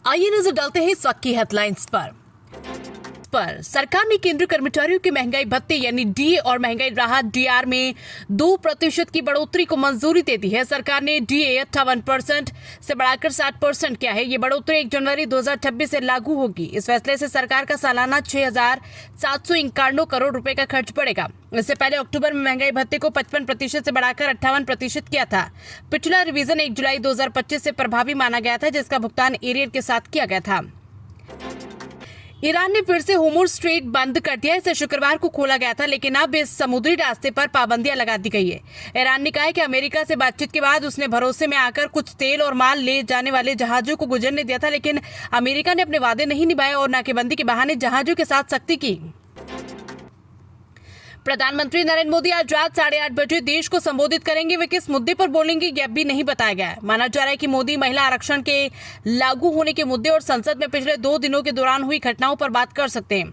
आइए नजर डालते हैं इस वक्त की हेडलाइंस पर। सरकार ने केंद्रीय कर्मचारियों के महंगाई भत्ते यानी डीए और महंगाई राहत डीआर में 2% की बढ़ोतरी को मंजूरी दे दी है। सरकार ने डीए 58% से बढ़ाकर 60% किया है। ये बढ़ोतरी 1 जनवरी 2026 से लागू होगी। इस फैसले से सरकार का सालाना 6,751 करोड़ रुपए का खर्च बढ़ेगा। इससे पहले अक्टूबर में महंगाई भत्ते को 55% से बढ़ाकर 58% किया था। पिछला रिवीजन 1 जुलाई 2025 से प्रभावी माना गया था, जिसका भुगतान एरियर के साथ किया गया था। ईरान ने फिर से होर्मुज स्ट्रेट बंद कर दिया। इसे शुक्रवार को खोला गया था, लेकिन अब इस समुद्री रास्ते पर पाबंदियां लगा दी गई है। ईरान ने कहा है कि अमेरिका से बातचीत के बाद उसने भरोसे में आकर कुछ तेल और माल ले जाने वाले जहाजों को गुजरने दिया था, लेकिन अमेरिका ने अपने वादे नहीं निभाए और नाकेबंदी के बहाने जहाजों के साथ सख्ती की। प्रधानमंत्री नरेंद्र मोदी आज रात 8:30 बजे देश को संबोधित करेंगे। वे किस मुद्दे पर बोलेंगे यह भी नहीं बताया गया है। माना जा रहा है कि मोदी महिला आरक्षण के लागू होने के मुद्दे और संसद में पिछले 2 दिनों के दौरान हुई घटनाओं पर बात कर सकते हैं।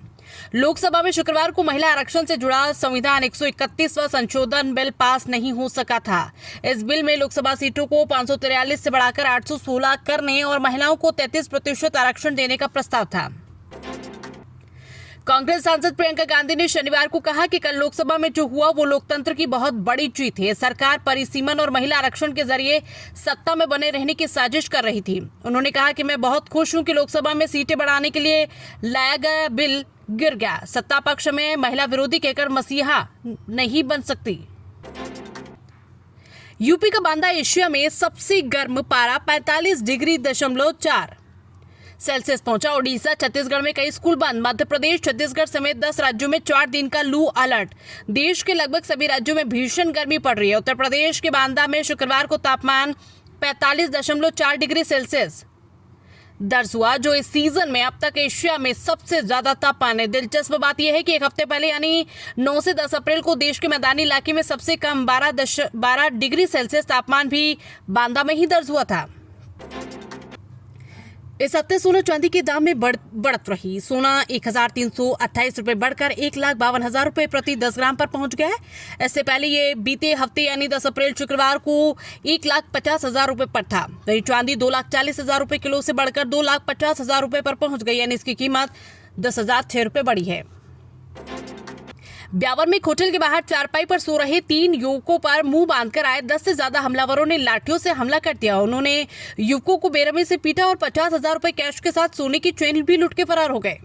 लोकसभा में शुक्रवार को महिला आरक्षण से जुड़ा संविधान 131वां संशोधन बिल पास नहीं हो सका था। इस बिल में लोकसभा सीटों को 543 से बढ़ाकर 816 करने और महिलाओं को 33% आरक्षण देने का प्रस्ताव था। कांग्रेस सांसद प्रियंका गांधी ने शनिवार को कहा कि कल लोकसभा में जो हुआ वो लोकतंत्र की बहुत बड़ी जीत है। सरकार परिसीमन और महिला आरक्षण के जरिए सत्ता में बने रहने की साजिश कर रही थी। उन्होंने कहा कि मैं बहुत खुश हूं कि लोकसभा में सीटें बढ़ाने के लिए लाया गया बिल गिर गया। सत्ता पक्ष में महिला विरोधी कहकर मसीहा नहीं बन सकती। यूपी का बांदा एशिया में सबसे गर्म पारा 45.4 सेल्सियस पहुंचा। ओडिशा छत्तीसगढ़ में कई स्कूल बंद। मध्य प्रदेश छत्तीसगढ़ समेत 10 राज्यों में 4 दिन का लू अलर्ट। देश के लगभग सभी राज्यों में भीषण गर्मी पड़ रही है। उत्तर प्रदेश के बांदा में शुक्रवार को तापमान 45.4 डिग्री सेल्सियस दर्ज हुआ, जो इस सीजन में अब तक एशिया में सबसे ज्यादा तापमान है। दिलचस्प बात यह है कि एक हफ्ते पहले यानी 9 से 10 अप्रैल को देश के मैदानी इलाके में सबसे कम 12 डिग्री सेल्सियस तापमान भी बांदा में ही दर्ज हुआ था। इस हफ्ते सोना चांदी के दाम में बढ़त रही। सोना 1,328 रुपए बढ़कर 1,52,000 रुपए प्रति 10 ग्राम पर पहुंच गया है। इससे पहले ये बीते हफ्ते यानी 10 अप्रैल शुक्रवार को 1,50,000 रुपए पर था। वही चांदी 2,40,000 रुपए किलो से बढ़कर 2,50,000 रुपए पर पहुंच गई, यानी इसकी कीमत 10,006 रुपए बढ़ी है। ब्यावर में एक होटल के बाहर चारपाई पर सो रहे 3 युवकों पर मुंह बांधकर आए 10 से ज्यादा हमलावरों ने लाठियों से हमला कर दिया। उन्होंने युवकों को बेरहमी से पीटा और 50,000 रुपए कैश के साथ सोने की चेन भी लूट के फरार हो गए।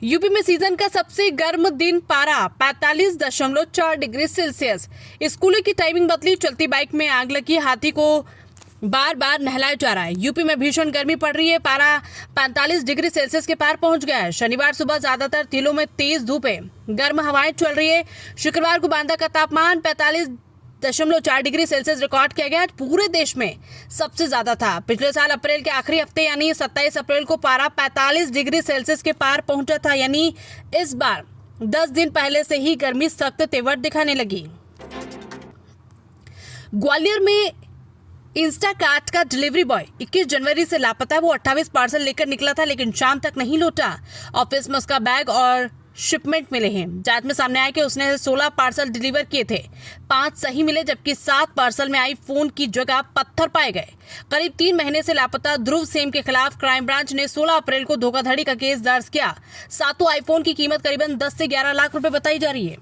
यूपी में सीजन का सबसे गर्म दिन पारा 45.4 डिग्री सेल्सियस। स्कूलों की टाइमिंग बदली, चलती बाइक में आग लगी, हाथी को बार बार नहलाया जा रहा है। यूपी में भीषण गर्मी पड़ रही है। पारा 45 डिग्री सेल्सियस के पार पहुंच गया है। शनिवार सुबह ज्यादातर जिलों में तेज धूप है, गर्म हवाएं चल रही है। शुक्रवार को बांदा का तापमान 45.4 डिग्री सेल्सियस रिकॉर्ड किया गया। पूरे देश में सबसे ज्यादा था। पिछले साल अप्रैल के आखिरी हफ्ते यानी 27 अप्रैल को पारा 45 डिग्री सेल्सियस के पार पहुंचा था, यानी इस बार 10 दिन पहले से ही गर्मी सख्त तेवर दिखाने लगी। ग्वालियर में इंस्टाकार्ट का डिलीवरी बॉय 21 जनवरी से लापता है। वो 28 पार्सल लेकर निकला था, लेकिन शाम तक नहीं लौटा। ऑफिस में उसका बैग और शिपमेंट मिले हैं। जांच में सामने आया कि उसने 16 पार्सल डिलीवर किए थे। 5 सही मिले, जबकि 7 पार्सल में आईफोन की जगह पत्थर पाए गए। करीब 3 महीने से लापता ध्रुव सेम के खिलाफ क्राइम ब्रांच ने 16 अप्रैल को धोखाधड़ी का केस दर्ज किया। 7 आईफोन की कीमत करीबन 10 से 11 लाख रुपए बताई जा रही है।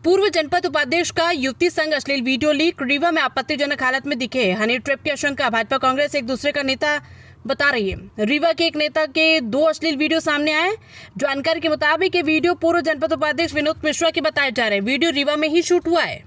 पूर्व जनपद उपाध्यक्ष का युवती संग अश्लील वीडियो लीक। रीवा में आपत्तिजनक हालत में दिखे हनी ट्रैप की आशंका। भाजपा कांग्रेस एक दूसरे का नेता बता रही है। रीवा के एक नेता के 2 अश्लील वीडियो सामने आए। जानकारी के मुताबिक ये वीडियो पूर्व जनपद उपाध्यक्ष विनोद मिश्रा के बताए जा रहे हैं। वीडियो रीवा में ही शूट हुआ है।